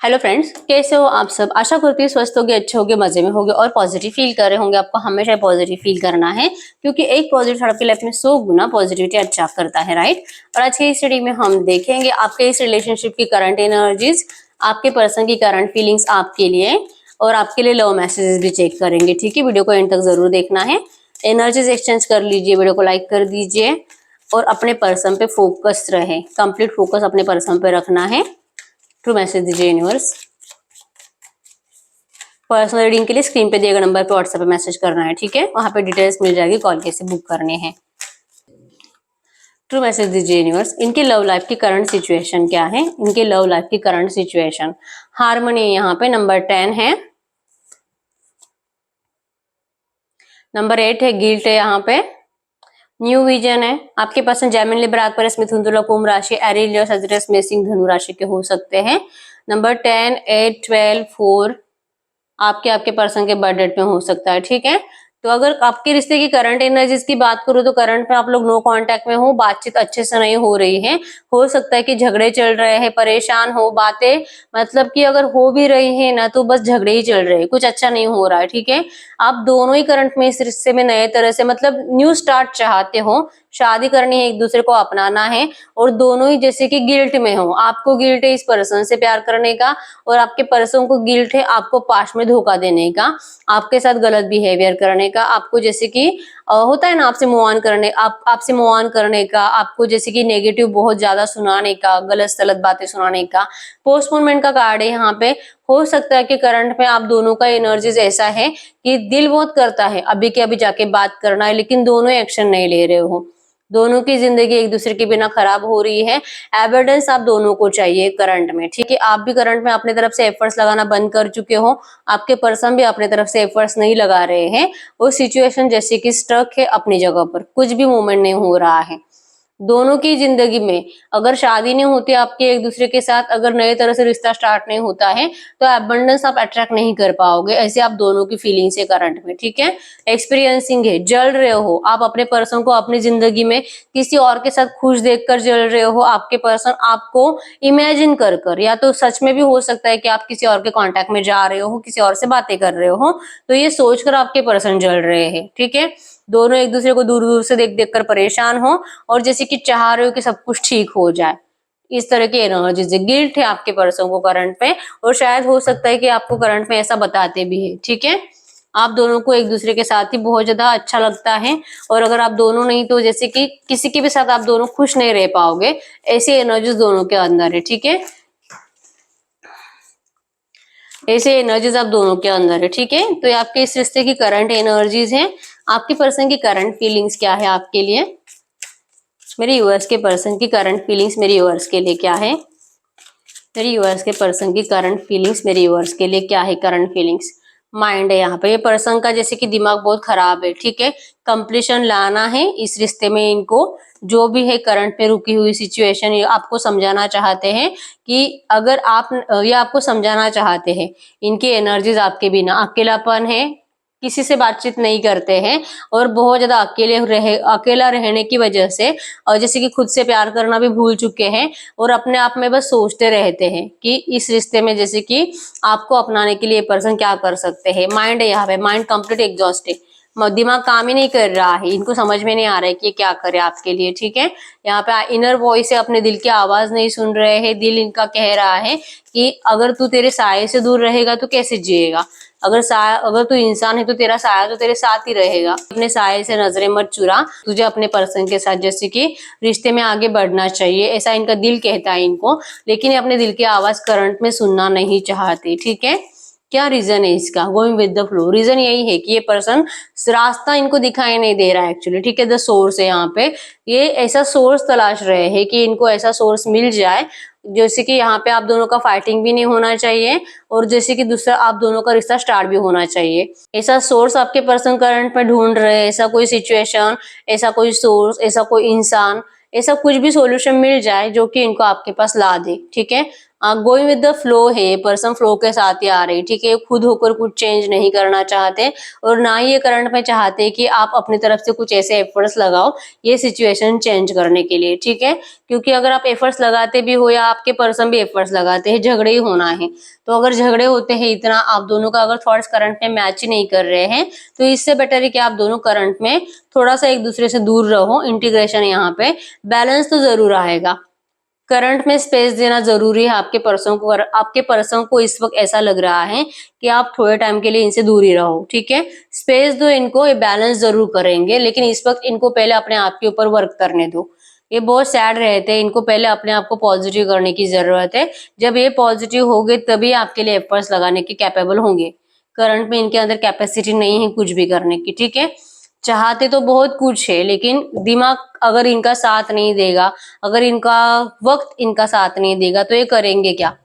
Hello friends, कैसे हो आप सब। आशा करती हूँ स्वस्थ होगे, अच्छे होगे, मजे में होगे और पॉजिटिव फील कर रहे होंगे। आपको हमेशा पॉजिटिव फील करना है क्योंकि एक पॉजिटिव आपकी लाइफ में 100 गुना पॉजिटिविटी अट्रैक्ट करता है, राइट। और आज की स्टडी में हम देखेंगे आपके इस रिलेशनशिप की करंट एनर्जीज, आपके पर्सन की करंट फीलिंग्स आपके लिए, और आपके लिए लव मैसेजेस भी चेक करेंगे। ठीक है, वीडियो को एंड तक जरूर देखना है। एनर्जीज एक्सचेंज कर लीजिए, वीडियो को लाइक कर दीजिए और अपने पर्सन पे फोकस रहे। कंप्लीट फोकस अपने पर्सन पे रखना है। ट्रू मैसेज दीजिए यूनिवर्स। पर्सनल रीडिंग के लिए स्क्रीन पे दिए गए नंबर पे व्हाट्सएप पे मैसेज करना है, ठीक है। वहां पे डिटेल्स मिल जाएगी, कॉल कैसे बुक करने हैं। ट्रू मैसेज दीजिए यूनिवर्स। इनकी लव लाइफ की करंट सिचुएशन क्या है। इनके लव लाइफ की करंट सिचुएशन हार्मनी यहाँ पे नंबर 10 है, नंबर 8 है गिल्ट है, यहाँ पे न्यू विजन है। आपके पर्सन जेमिनी लिब्रा एक्वेरियस मिथुन तुला कुंभ राशि एरियल लियो सजिटस मेषिंग धनु राशि के हो सकते हैं। नंबर 10 8 12 4 आपके पर्सन के बर्थ डेट में हो सकता है, ठीक है। तो अगर आपके रिश्ते की करंट एनर्जीज की बात करूं तो करंट में आप लोग नो कांटेक्ट में हो, बातचीत अच्छे से नहीं हो रही है। हो सकता है कि झगड़े चल रहे हैं, परेशान हो, बातें मतलब कि अगर हो भी रही है ना तो बस झगड़े ही चल रहे हैं, कुछ अच्छा नहीं हो रहा है, ठीक है। आप दोनों ही करंट में इस रिश्ते में नए तरह से मतलब न्यू स्टार्ट चाहते हो, शादी करनी है, एक दूसरे को अपनाना है, और दोनों ही जैसे कि गिल्ट में हो। आपको गिल्ट है इस पर्सन से प्यार करने का और आपके पर्सन को गिल्ट है आपको पास्ट में धोखा देने का, आपके साथ गलत बिहेवियर करने का, आपको जैसे कि होता है ना आपसे मूव ऑन करने, आपसे मूव ऑन करने का, आपको जैसे कि नेगेटिव बहुत ज्यादा सुनाने का, गलत सलत बातें सुनाने का। पोस्टपोनमेंट का कार्ड है यहाँ पे। हो सकता है कि करंट में आप दोनों का एनर्जीज ऐसा है कि दिल बहुत करता है अभी के अभी जाके बात करना है, लेकिन दोनों एक्शन नहीं ले रहे हो। दोनों की जिंदगी एक दूसरे के बिना खराब हो रही है। एविडेंस आप दोनों को चाहिए करंट में, ठीक है। आप भी करंट में अपनी तरफ से एफर्ट्स लगाना बंद कर चुके हो, आपके पर्सन भी अपनी तरफ से एफर्ट्स नहीं लगा रहे हैं। वो सिचुएशन जैसे कि स्टक है अपनी जगह पर, कुछ भी मूवमेंट नहीं हो रहा है। दोनों की जिंदगी में अगर शादी नहीं होती आपके एक दूसरे के साथ, अगर नए तरह से रिश्ता स्टार्ट नहीं होता है तो एबंडेंस आप अट्रैक्ट नहीं कर पाओगे। ऐसे आप दोनों की फीलिंग्स है करंट में, ठीक है। एक्सपीरियंसिंग है, जल रहे हो आप अपने पर्सन को अपनी जिंदगी में किसी और के साथ खुश देखकर जल रहे हो। आपके पर्सन आपको इमेजिन कर कर, या तो सच में भी हो सकता है कि आप किसी और के कांटेक्ट में जा रहे हो, किसी और से बातें कर रहे हो, तो ये सोचकर आपके पर्सन जल रहे हैं, ठीक है। दोनों एक दूसरे को दूर दूर से देख देख कर परेशान हो और जैसे कि चाह रहे हो कि सब कुछ ठीक हो जाए। इस तरह की एनर्जीज है। गिल्ट है आपके पर्सन को करंट में, और शायद हो सकता है कि आपको करंट में ऐसा बताते भी है, ठीक है। आप दोनों को एक दूसरे के साथ ही बहुत ज्यादा अच्छा लगता है, और अगर आप दोनों नहीं तो जैसे कि किसी के भी साथ आप दोनों खुश नहीं रह पाओगे। ऐसी एनर्जीज दोनों के अंदर है, ठीक है। ऐसे एनर्जीज आप दोनों के अंदर है, ठीक है। तो ये आपके इस रिश्ते की करंट एनर्जीज हैं। आपके पर्सन की करंट फीलिंग्स क्या है आपके लिए। मेरे यूएस के पर्सन की करंट फीलिंग्स मेरे यूएस के लिए क्या है। मेरे यूएस के पर्सन की करंट फीलिंग्स मेरे यूएस के लिए क्या है। करंट फीलिंग्स माइंड है यहाँ पे। ये पर्सन का जैसे कि दिमाग बहुत खराब है, ठीक है। कंप्लीशन लाना है इस रिश्ते में इनको। जो भी है करंट में रुकी हुई सिचुएशन ये आपको समझाना चाहते हैं कि अगर आप ये आपको समझाना चाहते हैं इनकी एनर्जीज आपके बिना अकेलापन है, किसी से बातचीत नहीं करते हैं और बहुत ज्यादा अकेला रहने की वजह से और जैसे कि खुद से प्यार करना भी भूल चुके हैं और अपने आप में बस सोचते रहते हैं कि इस रिश्ते में जैसे कि आपको अपनाने के लिए पर्सन क्या कर सकते हैं। माइंड है यहाँ पे। माइंड कंप्लीट एग्जॉस्टेड, दिमाग काम ही नहीं कर रहा है, इनको समझ में नहीं आ रहा है कि क्या करे आपके लिए, ठीक है। यहाँ पे इनर वॉइस है, अपने दिल की आवाज नहीं सुन रहे हैं। दिल इनका कह रहा है कि अगर तू तेरे साये से दूर रहेगा तो कैसे जिएगा। अगर तू इंसान है तो तेरा साया तो तेरे साथ ही रहेगा। अपने साये से नजरें मत चुरा, तुझे अपने पर्सन के साथ जैसे कि रिश्ते में आगे बढ़ना चाहिए, ऐसा इनका दिल कहता है इनको। लेकिन ये अपने दिल की आवाज करंट में सुनना नहीं चाहते, ठीक है। क्या रीजन है इसका। Going with the flow. Reason यही है कि ये पर्सन रास्ता इनको दिखाई नहीं दे रहा है एक्चुअली, ठीक है। द सोर्स है यहाँ पे। ये ऐसा सोर्स तलाश रहे हैं कि इनको ऐसा सोर्स मिल जाए जैसे कि यहाँ पे आप दोनों का फाइटिंग भी नहीं होना चाहिए और जैसे कि दूसरा आप दोनों का रिश्ता स्टार्ट भी होना चाहिए। ऐसा सोर्स आपके पर्सन करंट में ढूंढ रहे हैं। ऐसा कोई सिचुएशन, ऐसा कोई सोर्स, ऐसा कोई इंसान, ऐसा कुछ भी सॉल्यूशन मिल जाए जो कि इनको आपके पास ला दे, ठीक है। गोइंग विद द फ्लो है, पर्सन फ्लो के साथ ही आ रही, ठीक है, खुद होकर कुछ चेंज नहीं करना चाहते और ना ही ये करंट में चाहते कि आप अपनी तरफ से कुछ ऐसे एफर्ट्स लगाओ ये सिचुएशन चेंज करने के लिए, ठीक है, क्योंकि अगर आप एफर्ट्स लगाते भी हो या आपके पर्सन भी एफर्ट्स लगाते हैं, झगड़े ही होना है। तो अगर झगड़े होते हैं इतना, आप दोनों का अगर थॉट्स करंट में मैच ही नहीं कर रहे हैं, तो इससे बेटर है कि आप दोनों करंट में थोड़ा सा एक दूसरे से दूर रहो। इंटीग्रेशन यहाँ पे बैलेंस तो जरूर आएगा। करंट में स्पेस देना जरूरी है आपके पर्सन को। आपके पर्सन को इस वक्त ऐसा लग रहा है कि आप थोड़े टाइम के लिए इनसे दूर ही रहो, ठीक है, स्पेस दो इनको, ये बैलेंस जरूर करेंगे, लेकिन इस वक्त इनको पहले अपने आप के ऊपर वर्क करने दो। ये बहुत सैड रहते हैं, इनको पहले अपने आप को पॉजिटिव करने की जरूरत है। जब ये पॉजिटिव होंगे तभी आपके लिए एफर्ट्स लगाने के कैपेबल होंगे। करंट में इनके अंदर कैपेसिटी नहीं है कुछ भी करने की, ठीक है, चाहते तो बहुत कुछ है लेकिन दिमाग अगर इनका साथ नहीं देगा, अगर इनका वक्त इनका साथ नहीं देगा तो ये करेंगे क्या,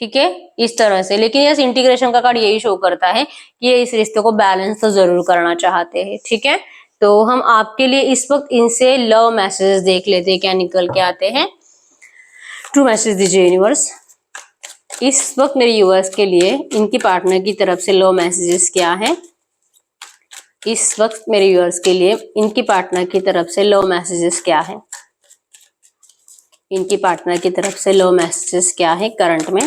ठीक है, इस तरह से। लेकिन यस, इंटीग्रेशन का कार्ड यही शो करता है कि ये इस रिश्ते को बैलेंस तो जरूर करना चाहते हैं, ठीक है। तो हम आपके लिए इस वक्त इनसे लव मैसेज देख लेते हैं क्या निकल के आते हैं। ट्रू मैसेज दीजिए यूनिवर्स। इस वक्त मेरे यूनिवर्स के लिए इनकी पार्टनर की तरफ से लव मैसेजेस क्या है। इस वक्त मेरे व्यूअर्स के लिए इनकी पार्टनर की तरफ से लव मैसेजेस क्या है। इनकी पार्टनर की तरफ से लव मैसेजेस क्या है करंट में।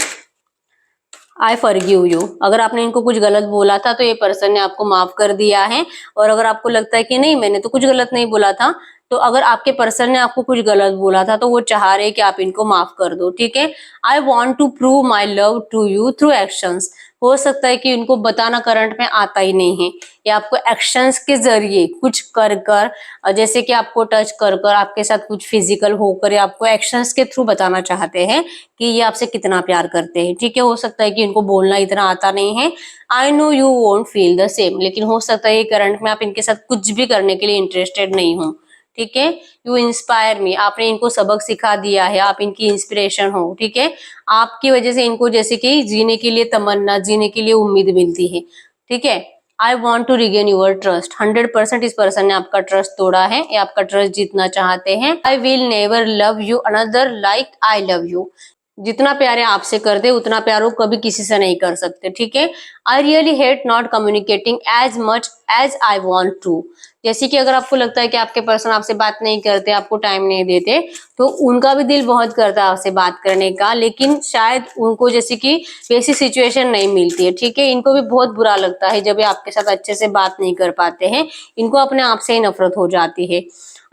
I forgive you. अगर आपने इनको कुछ गलत बोला था तो ये पर्सन ने आपको माफ कर दिया है, और अगर आपको लगता है कि नहीं मैंने तो कुछ गलत नहीं बोला था, तो अगर आपके पर्सन ने आपको कुछ गलत बोला था तो वो चाह रहे कि आप इनको माफ कर दो, ठीक है। I want to prove my love to you through actions. हो सकता है कि इनको बताना करंट में आता ही नहीं है, या आपको एक्शंस के जरिए कुछ कर कर, जैसे कि आपको टच कर कर, आपके साथ कुछ फिजिकल होकर, या आपको एक्शंस के थ्रू बताना चाहते हैं कि ये आपसे कितना प्यार करते हैं, ठीक है। हो सकता है कि इनको बोलना इतना आता नहीं है। I know you won't feel the same, लेकिन हो सकता है ये करंट में आप इनके साथ कुछ भी करने के लिए इंटरेस्टेड नहीं हो, ठीक है। यू इंस्पायर मी, आपने इनको सबक सिखा दिया है, आप इनकी इंस्पिरेशन हो, ठीक है। आपकी वजह से इनको जैसे कि जीने के लिए तमन्ना, जीने के लिए उम्मीद मिलती है, ठीक है। I want to regain your trust. 100% इस पर्सन ने आपका ट्रस्ट तोड़ा है, या आपका ट्रस्ट जीतना चाहते हैं। I will never love you another like I love you. जितना प्यारे आपसे करते उतना प्यार वो कभी किसी से नहीं कर सकते, ठीक है। I really hate not communicating as much as I want to. जैसे कि अगर आपको लगता है कि आपके पर्सन आपसे बात नहीं करते, आपको टाइम नहीं देते, तो उनका भी दिल बहुत करता है आपसे बात करने का, लेकिन शायद उनको जैसे कि वैसी सिचुएशन नहीं मिलती है, ठीक है। इनको भी बहुत बुरा लगता है जब ये आपके साथ अच्छे से बात नहीं कर पाते हैं, इनको अपने आप से ही नफरत हो जाती है।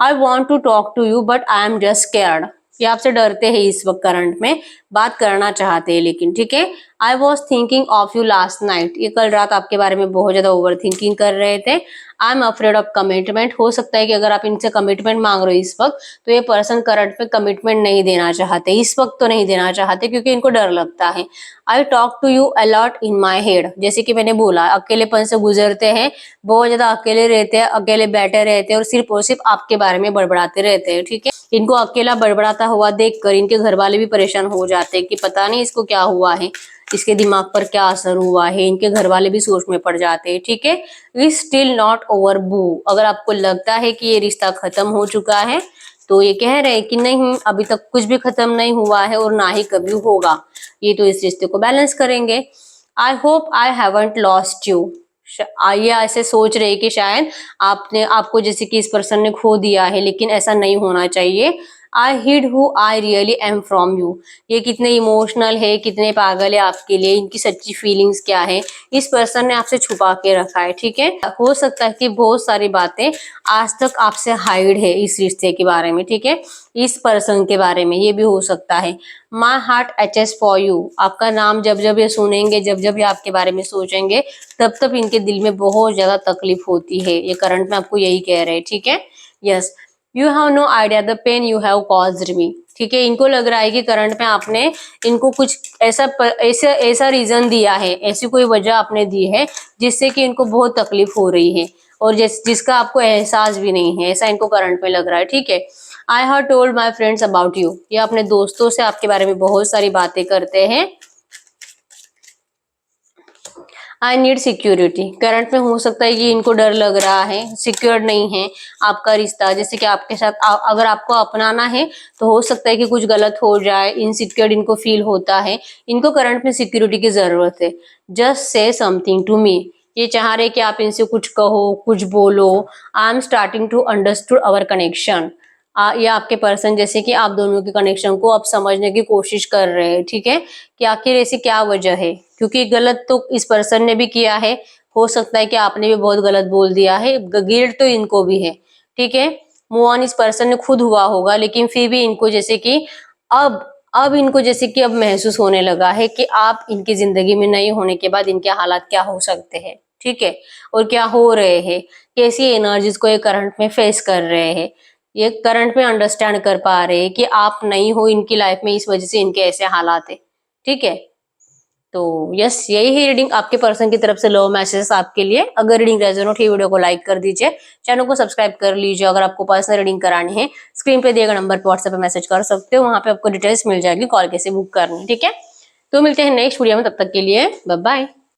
I want to talk to you but I am just scared. ये आपसे डरते हैं इस वक्त करंट में, बात करना चाहते हैं लेकिन, ठीक है। I was thinking of you last night. ये कल रात आपके बारे में बहुत ज्यादा ओवर थिंकिंग कर रहे थे। I am afraid of commitment. हो सकता है कि अगर आप इनसे कमिटमेंट मांग रहे हो इस वक्त, तो ये पर्सन करंट में कमिटमेंट नहीं देना चाहते, इस वक्त तो नहीं देना चाहते क्योंकि इनको डर लगता है। I talk to you a lot in my head. जैसे कि मैंने बोला, अकेलेपन से गुजरते हैं, बहुत ज्यादा अकेले रहते हैं, अकेले बैठे रहते हैं और सिर्फ आपके बारे में बड़बड़ाते रहते हैं, ठीक है। इनको अकेला बड़बड़ाता हुआ देखकर इनके घर वाले भी परेशान हो जाते हैं कि पता नहीं इसको क्या हुआ है, इसके दिमाग पर क्या असर हुआ है। इनके घर वाले भी सोच में पड़ जाते हैं, ठीक है। वी स्टिल नॉट ओवर बू। अगर आपको लगता है कि ये रिश्ता खत्म हो चुका है, तो ये कह रहे हैं कि नहीं, अभी तक कुछ भी खत्म नहीं हुआ है और ना ही कभी होगा, ये तो इस रिश्ते को बैलेंस करेंगे। I hope I haven't lost you. ये ऐसे सोच रहे कि शायद आपको जैसे कि इस पर्सन ने खो दिया है, लेकिन ऐसा नहीं होना चाहिए। I hid who I really am from you. ये कितने इमोशनल है, कितने पागल है आपके लिए, इनकी सच्ची फीलिंग्स क्या है, इस पर्सन ने आपसे छुपा के रखा है, ठीक है। हो सकता है कि बहुत सारी बातें आज तक आपसे हाइड है इस रिश्ते के बारे में, ठीक है, इस पर्सन के बारे में, ये भी हो सकता है। My heart aches for you. आपका नाम जब जब ये सुनेंगे, जब जब ये आपके बारे में सोचेंगे, तब तब इनके दिल में बहुत ज्यादा तकलीफ होती है। ये करंट में आपको यही कह रहे हैं, ठीक है। Yes, you have no idea the pain you have caused me. ठीक है, इनको लग रहा है कि करंट में आपने इनको कुछ ऐसा रीजन दिया है, ऐसी कोई वजह आपने दी है जिससे कि इनको बहुत तकलीफ हो रही है, और जिसका आपको एहसास भी नहीं है, ऐसा इनको करंट में लग रहा है, ठीक है। I have told my friends about you. ये अपने दोस्तों से आपके बारे में बहुत सारी बातें करते हैं। आई नीड सिक्योरिटी, करंट में हो सकता है कि इनको डर लग रहा है, सिक्योर नहीं है आपका रिश्ता, जैसे कि आपके साथ अगर आपको अपनाना है तो हो सकता है कि कुछ गलत हो जाए, इनसिक्योर इनको फील होता है, इनको करंट में सिक्योरिटी की जरूरत है। Just say something to me, ये चाह रहे कि आप इनसे कुछ कहो, कुछ बोलो। I am starting to understood our connection, ये आपके पर्सन जैसे कि आप दोनों के कनेक्शन को अब समझने की कोशिश कर रहे हैं, ठीक है, कि आखिर ऐसी क्या वजह है, क्योंकि गलत तो इस पर्सन ने भी किया है, हो सकता है कि आपने भी बहुत गलत बोल दिया है, गिल्ट तो इनको भी है, ठीक है। मूव ऑन इस पर्सन ने खुद हुआ होगा, लेकिन फिर भी इनको जैसे कि अब इनको जैसे कि अब महसूस होने लगा है कि आप इनकी जिंदगी में नहीं होने के बाद इनके हालात क्या हो सकते हैं, ठीक है, और क्या हो रहे हैं, कैसी एनर्जीज को ये करंट में फेस कर रहे हैं, ये करंट में अंडरस्टैंड कर पा रहे हैं कि आप नहीं हो इनकी लाइफ में, इस वजह से इनके ऐसे हालात है, ठीक है। तो यस, यही है रीडिंग आपके पर्सन की तरफ से लव मैसेजेस आपके लिए। अगर रीडिंग रेजोनेट हुई वीडियो को लाइक कर दीजिए, चैनल को सब्सक्राइब कर लीजिए। अगर आपको पर्सनल रीडिंग करानी है, स्क्रीन पे दिए गए नंबर पर व्हाट्सएप पे मैसेज कर सकते हो, वहां पे आपको डिटेल्स मिल जाएगी कॉल कैसे बुक करनी, ठीक है। तो मिलते हैं नेक्स्ट वीडियो में, तब तक के लिए बाय बाय।